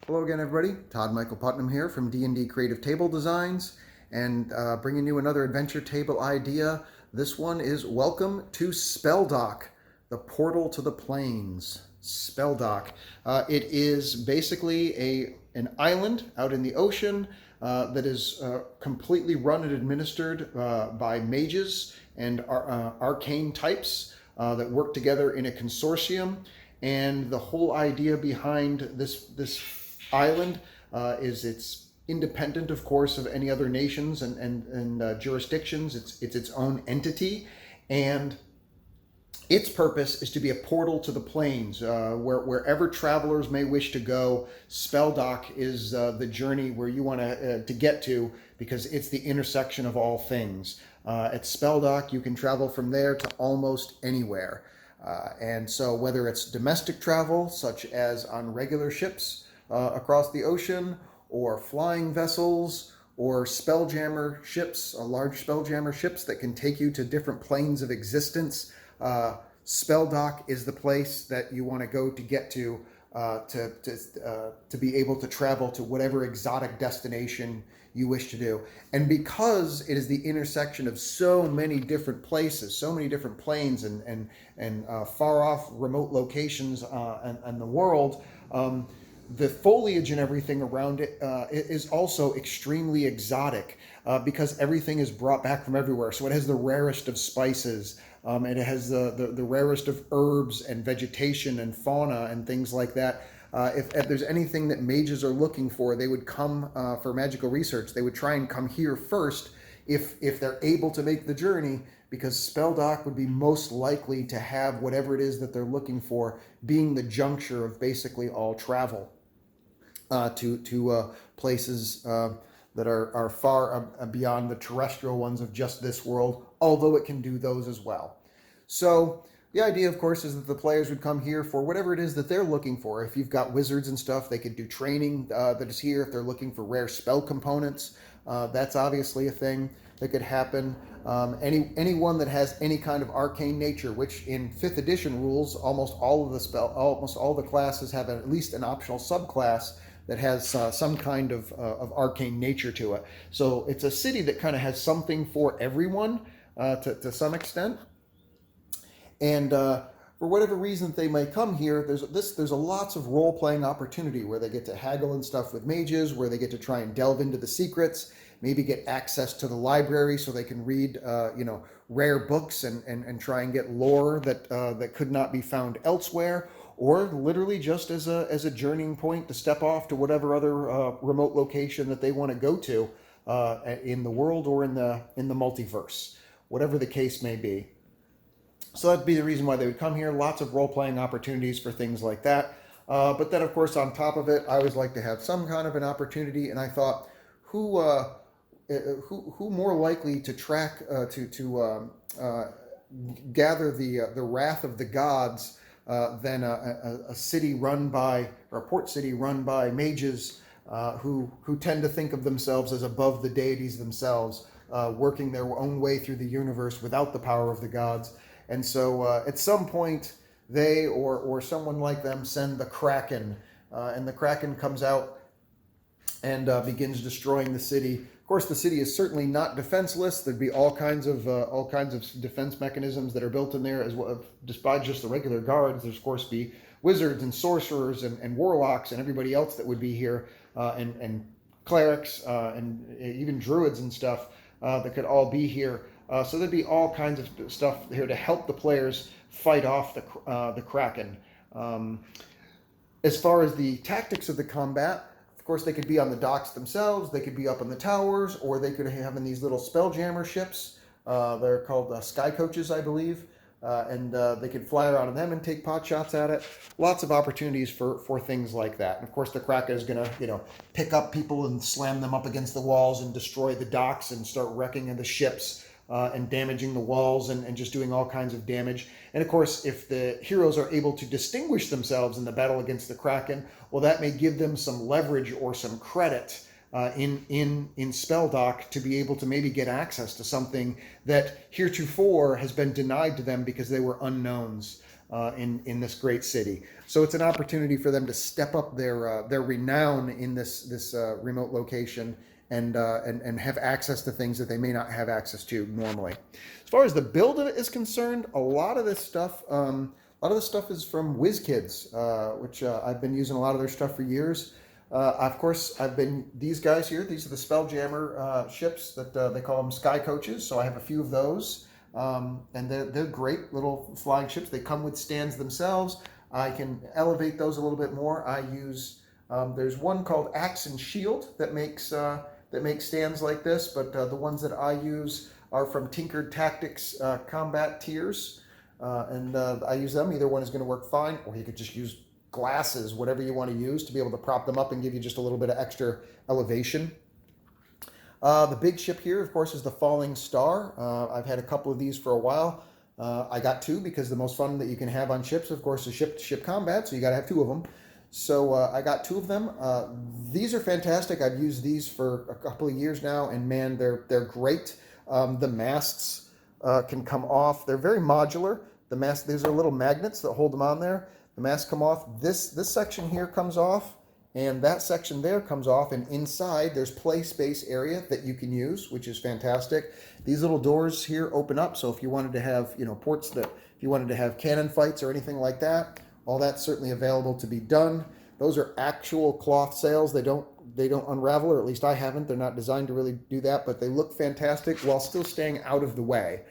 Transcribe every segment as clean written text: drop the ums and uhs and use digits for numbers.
Hello again, everybody. Todd Michael Putnam here from D&D Creative Table Designs, and bringing you another adventure table idea. This one is Welcome to Spelldock, the portal to the planes. Spelldock. It is basically an island out in the ocean that is completely run and administered by mages and arcane types that work together in a consortium. And the whole idea behind this island is it's independent, of course, of any other nations and jurisdictions. It's its own entity, and its purpose is to be a portal to the planes, wherever travelers may wish to go. Spelldock is the journey where you want to get to, because it's the intersection of all things. At Spelldock, you can travel from there to almost anywhere. And so whether it's domestic travel, such as on regular ships across the ocean, or flying vessels, or spelljammer ships, large spelljammer ships that can take you to different planes of existence, Spelldock is the place that you want to go to get to be able to travel to whatever exotic destination you wish to do. And because it is the intersection of so many different places, so many different planes and far off remote locations and the world, the foliage and everything around it is also extremely exotic because everything is brought back from everywhere. So it has the rarest of spices. And it has the rarest of herbs and vegetation and fauna and things like that. If there's anything that mages are looking for, they would come for magical research. They would try and come here first if they're able to make the journey, because Spelldock would be most likely to have whatever it is that they're looking for, being the juncture of basically all travel to places that are far beyond the terrestrial ones of just this world, although it can do those as well. So the idea, of course, is that the players would come here for whatever it is that they're looking for. If you've got wizards and stuff, they could do training that is here. If they're looking for rare spell components, that's obviously a thing that could happen. Anyone that has any kind of arcane nature, which in 5th edition rules, almost all the classes have at least an optional subclass that has some kind of arcane nature to it. So it's a city that kind of has something for everyone to some extent. And for whatever reason they may come here, there's a lots of role-playing opportunity where they get to haggle and stuff with mages, where they get to try and delve into the secrets, maybe get access to the library so they can read rare books and try and get lore that could not be found elsewhere, or literally just as a journeying point to step off to whatever other remote location that they want to go to in the world or in the multiverse, whatever the case may be. So that'd be the reason why they would come here. Lots of role-playing opportunities for things like that. But then, of course, on top of it, I always like to have some kind of an opportunity. And I thought, who more likely to gather the wrath of the gods than a city run by, or a port city run by mages who tend to think of themselves as above the deities themselves, working their own way through the universe without the power of the gods. And so at some point, they or someone like them send the Kraken, and the Kraken comes out and begins destroying the city. Of course, the city is certainly not defenseless. There'd be all kinds of defense mechanisms that are built in there, as well. Despite just the regular guards, there's of course be wizards and sorcerers and warlocks and everybody else that would be here, and clerics and even druids and stuff that could all be here. So there'd be all kinds of stuff here to help the players fight off the Kraken. As far as the tactics of the combat, of course, they could be on the docks themselves, they could be up in the towers, or they could have in these little spelljammer ships. They're called sky coaches, I believe. And they could fly around on them and take pot shots at it. Lots of opportunities for things like that. And of course, the Kraken is going to, pick up people and slam them up against the walls and destroy the docks and start wrecking the ships. And damaging the walls and just doing all kinds of damage. And of course, if the heroes are able to distinguish themselves in the battle against the Kraken, well, that may give them some leverage or some credit in Spelldock to be able to maybe get access to something that heretofore has been denied to them because they were unknowns. in this great city. So it's an opportunity for them to step up their renown in this remote location and have access to things that they may not have access to normally. As far as the build of it is concerned, a lot of this stuff is from WizKids, which I've been using a lot of their stuff for years. Of course, these guys here, these are the Spelljammer ships that they call them Sky Coaches. So I have a few of those. And they're great little flying ships. They come with stands themselves. I can elevate those a little bit more. I use, there's one called Axe and Shield that makes stands like this, but the ones that I use are from Tinkered Tactics Combat Tiers. And I use them. Either one is going to work fine, or you could just use glasses, whatever you want to use, to be able to prop them up and give you just a little bit of extra elevation. The big ship here, of course, is the Falling Star. I've had a couple of these for a while. I got two because the most fun that you can have on ships, of course, is ship-to-ship combat, so you got to have two of them. So I got two of them. These are fantastic. I've used these for a couple of years now, and man, they're great. The masts can come off. They're very modular. These are little magnets that hold them on there. The masts come off. This section here comes off, and that section there comes off, and inside there's play space area that you can use, which is fantastic. These little doors here open up, so if you wanted to have, ports that, if you wanted to have cannon fights or anything like that, all that's certainly available to be done. Those are actual cloth sails. They don't unravel, or at least I haven't. They're not designed to really do that, but they look fantastic while still staying out of the way.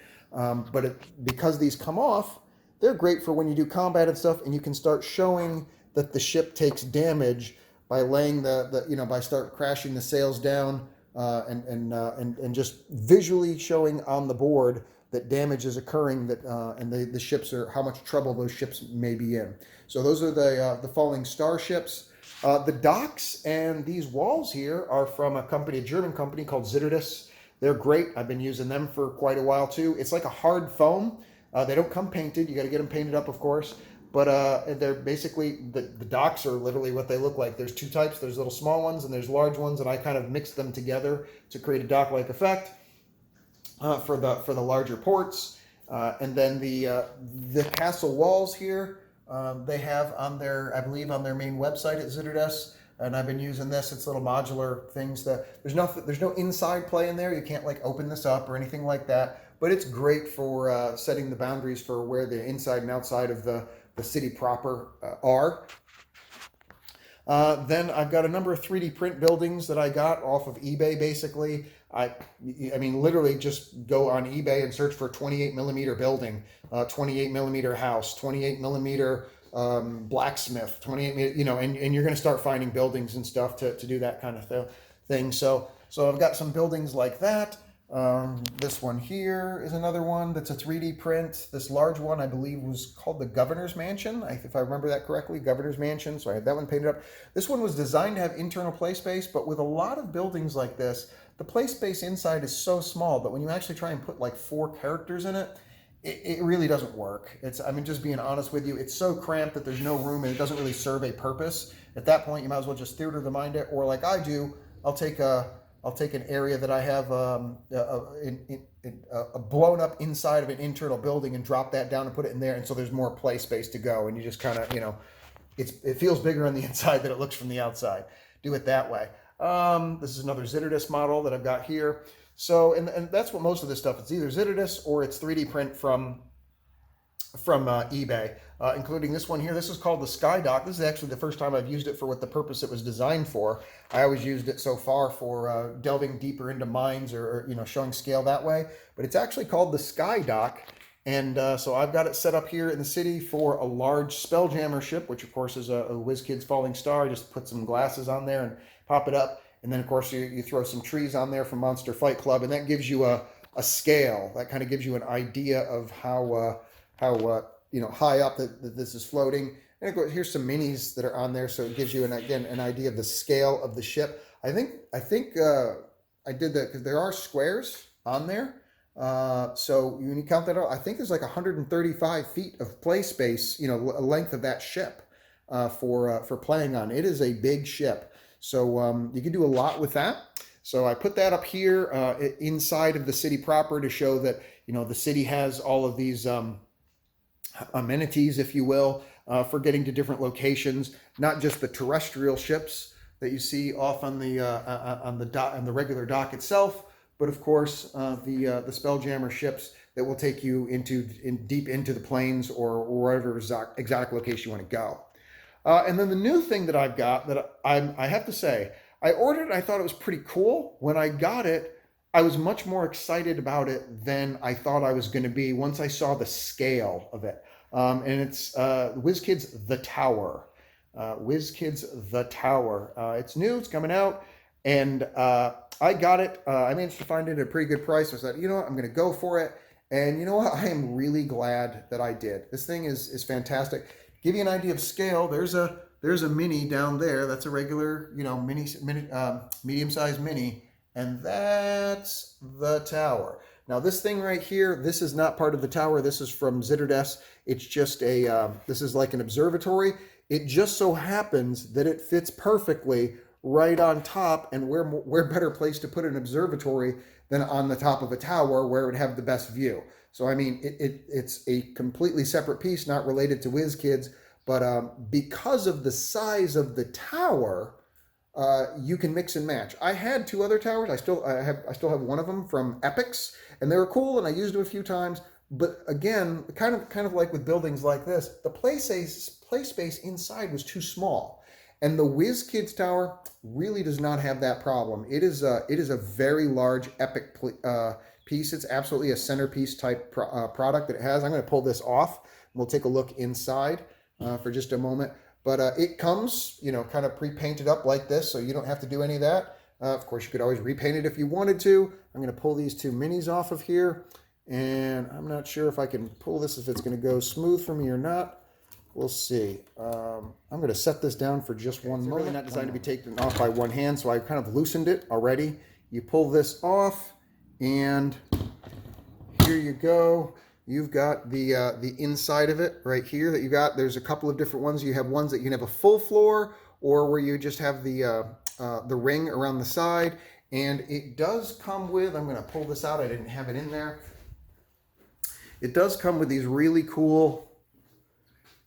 Because these come off, they're great for when you do combat and stuff, and you can start showing that the ship takes damage by laying by start crashing the sails down and just visually showing on the board that damage is occurring, and the ships are, how much trouble those ships may be in. So those are the Falling Star ships. The docks and these walls here are from a German company called Zitterdus. They're great. I've been using them for quite a while too. It's like a hard foam. They don't come painted. You got to get them painted up, of course. But they're basically, the docks are literally what they look like. There's two types. There's little small ones and there's large ones, and I kind of mixed them together to create a dock-like effect for the larger ports. And then the castle walls here, they have on their, I believe, on their main website at Zitterdus. And I've been using this. It's little modular things that there's no inside play in there. You can't like open this up or anything like that. But it's great for setting the boundaries for where the inside and outside of the city proper are. Then I've got a number of 3D print buildings that I got off of eBay. Basically, I mean, literally just go on eBay and search for 28 millimeter building, 28 millimeter house, 28 millimeter blacksmith, 28 millimeter, and you're going to start finding buildings and stuff to do that kind of thing. So I've got some buildings like that. This one here is another one that's a 3D print. This large one, I believe, was called the Governor's Mansion, if I remember that correctly, Governor's Mansion. So I had that one painted up. This one was designed to have internal play space, but with a lot of buildings like this, the play space inside is so small that when you actually try and put like 4 characters in it, it really doesn't work. Just being honest with you, it's so cramped that there's no room and it doesn't really serve a purpose. At that point, you might as well just theater the mind it, or like I do, I'll take an area that I have blown up inside of an internal building and drop that down and put it in there, and so there's more play space to go, and you just kind of, it feels bigger on the inside than it looks from the outside. Do it that way. This is another Zitterdus model that I've got here. So, and that's what most of this stuff, it's either Zitterdus or it's 3D print from eBay, including this one here. This is called the Spelldock. This is actually the first time I've used it for what the purpose it was designed for. I always used it so far for delving deeper into mines or showing scale that way. But it's actually called the Spelldock. And so I've got it set up here in the city for a large Spelljammer ship, which of course is a WizKids Falling Star. Just put some glasses on there and pop it up. And then of course you throw some trees on there from Monster Fight Club, and that gives you a scale. That kind of gives you an idea of how high up that this is floating. And of course, here's some minis that are on there, so it gives you an idea of the scale of the ship. I think I did that because there are squares on there. So when you count that out, I think there's like 135 feet of play space, length of that ship for playing on. It is a big ship. So you can do a lot with that. So I put that up here inside of the city proper to show that, the city has all of these amenities, if you will, for getting to different locations. Not just the terrestrial ships that you see off on the dock, on the regular dock itself, but of course the Spelljammer ships that will take you deep into the plains or wherever exotic location you want to go. And then the new thing that I've got that I have to say, I ordered it. I thought it was pretty cool. When I got it, I was much more excited about it than I thought I was going to be once I saw the scale of it. And it's WizKids The Tower. WizKids The Tower. It's new. It's coming out. And I got it. I managed to find it at a pretty good price. I said, you know what? I'm going to go for it. And you know what? I am really glad that I did. This thing is fantastic. Give you an idea of scale. There's a mini down there. That's a regular, medium-sized mini, and that's the tower. Now this thing right here, this is not part of the tower. This is from Zitterdes. It's just this is like an observatory. It just so happens that it fits perfectly right on top, and where better place to put an observatory than on the top of a tower where it would have the best view. So, I mean, it's a completely separate piece, not related to WizKids, but because of the size of the tower, you can mix and match. I had 2 other towers. I still have one of them from Epix, and they were cool, and I used them a few times. But again, kind of like with buildings like this, the play space inside was too small. And the WizKids Tower really does not have that problem. It is a very large, epic piece. It's absolutely a centerpiece type product that it has. I'm going to pull this off. We'll take a look inside for just a moment. But it comes, kind of pre-painted up like this, so you don't have to do any of that. Of course, you could always repaint it if you wanted to. I'm going to pull these 2 minis off of here. And I'm not sure if I can pull this, if it's going to go smooth for me or not. We'll see. I'm going to set this down for just one moment. It's really not designed to be taken off by one hand, so I kind of loosened it already. You pull this off, and here you go. You've got the inside of it right here that you got. There's a couple of different ones. You have ones that you can have a full floor, or where you just have the ring around the side. And it does come with, I'm going to pull this out. I didn't have it in there. It does come with these really cool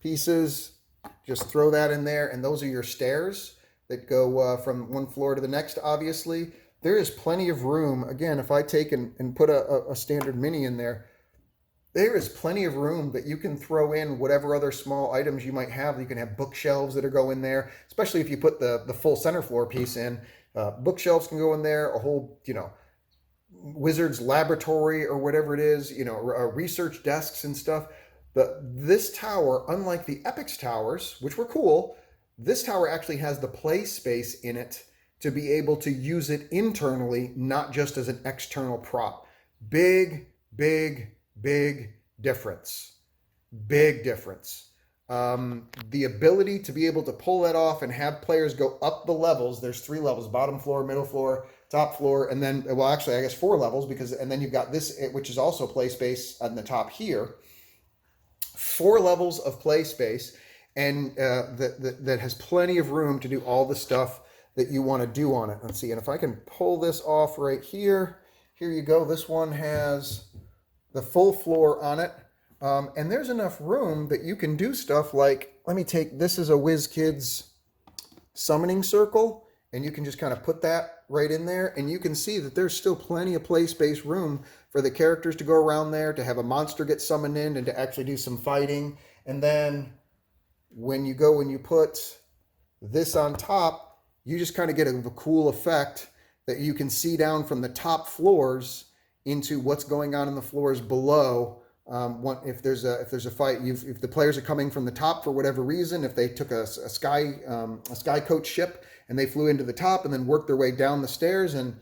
pieces. Just throw that in there, and those are your stairs that go from one floor to the next. Obviously, there is plenty of room. Again, if I take and put a standard mini in there, there is plenty of room that you can throw in whatever other small items you might have. You can have bookshelves that are go in there, especially if you put the full center floor piece in. Bookshelves can go in there, a whole, wizard's laboratory or whatever it is, research desks and stuff. This tower, unlike the Epix towers, which were cool, this tower actually has the play space in it to be able to use it internally, not just as an external prop. Big, big, big difference. Big difference. The ability to be able to pull that off and have players go up the levels. There's 3 levels: bottom floor, middle floor, top floor, and then, well, actually, I guess 4 levels, and then you've got this, which is also play space on the top here. 4 levels of play space, and that has plenty of room to do all the stuff that you want to do on it. Let's see, and if I can pull this off right here, here you go. This one has the full floor on it, and there's enough room that you can do stuff like, this is a WizKids summoning circle, and you can just kind of put that right in there, and you can see that there's still plenty of play space room for the characters to go around there, to have a monster get summoned in, and to actually do some fighting. And then when you put this on top, you just kind of get a cool effect that you can see down from the top floors into what's going on in the floors below. If there's a fight, if the players are coming from the top for whatever reason, if they took a sky coach ship and they flew into the top and then worked their way down the stairs, and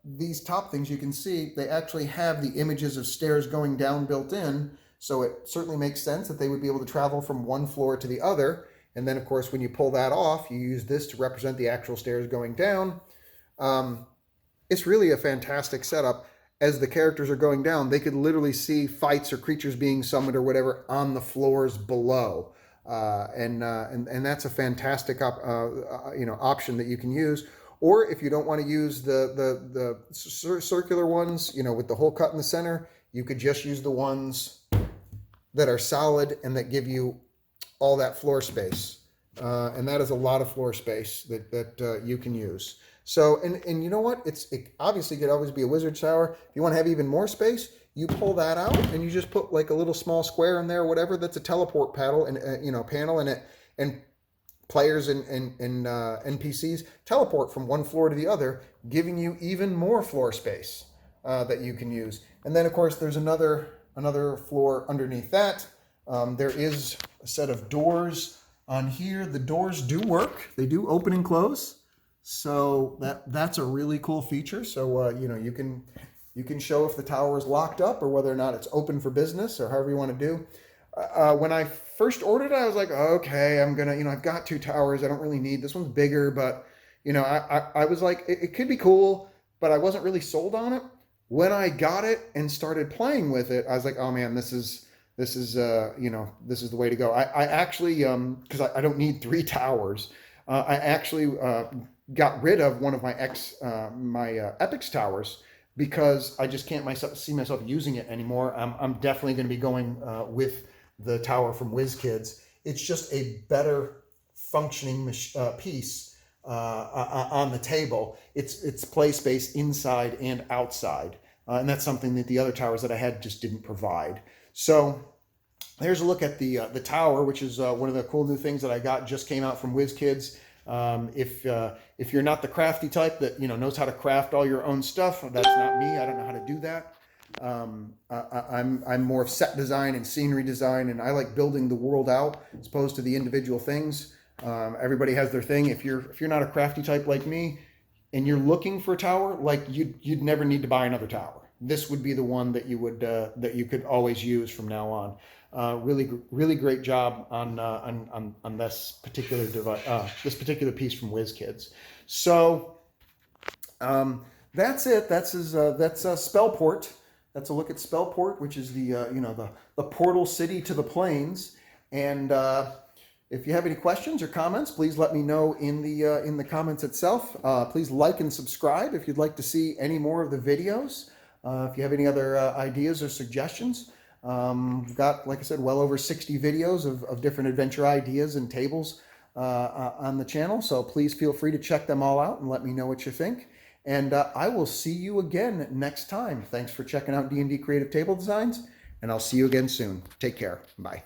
these top things, you can see they actually have the images of stairs going down built in. So it certainly makes sense that they would be able to travel from one floor to the other. And then, of course, when you pull that off, you use this to represent the actual stairs going down. It's really a fantastic setup. As the characters are going down, they could literally see fights or creatures being summoned or whatever on the floors below. And that's a fantastic option that you can use. Or if you don't want to use the circular ones, with the hole cut in the center, you could just use the ones that are solid and that give you all that floor space. And that is a lot of floor space that you can use. So, and you know what? It obviously could always be a wizard tower. If you want to have even more space, you pull that out and you just put like a little small square in there, or whatever. That's a teleport paddle and panel in it, and players and NPCs teleport from one floor to the other, giving you even more floor space that you can use. And then of course there's another floor underneath that. There is a set of doors on here. The doors do work. They do open and close. So that's a really cool feature. So you can show if the tower is locked up or whether or not it's open for business, or however you want to do. When I first ordered it, I was like, okay, I'm gonna, I've got 2 towers. I don't really need this one's bigger, but I was like, it could be cool, but I wasn't really sold on it. When I got it and started playing with it, I was like, oh man, this is the way to go. I actually, because I don't need 3 towers, I actually got rid of one of my Epic's towers because I just can't see myself using it anymore. I'm definitely going to be going with the tower from WizKids. It's just a better functioning piece on the table. It's play space inside and outside, and that's something that the other towers that I had just didn't provide. So here's a look at the tower, which is one of the cool new things that I got. Just came out from WizKids. If you're not the crafty type that knows how to craft all your own stuff, that's not me. I don't know how to do that. I'm more of set design and scenery design, and I like building the world out as opposed to the individual things. Everybody has their thing. If you're not a crafty type like me, and you're looking for a tower, like you'd never need to buy another tower. This would be the one that you could always use from now on. Really great job on this particular device, this particular piece from WizKids. So that's it. That's Spellport. That's a look at Spellport, which is the portal city to the plains. And if you have any questions or comments, please let me know in the comments itself. Please like and subscribe if you'd like to see any more of the videos. If you have any other ideas or suggestions, we've got, like I said, well over 60 videos of different adventure ideas and tables on the channel. So please feel free to check them all out and let me know what you think. And I will see you again next time. Thanks for checking out D&D Creative Table Designs, and I'll see you again soon. Take care. Bye.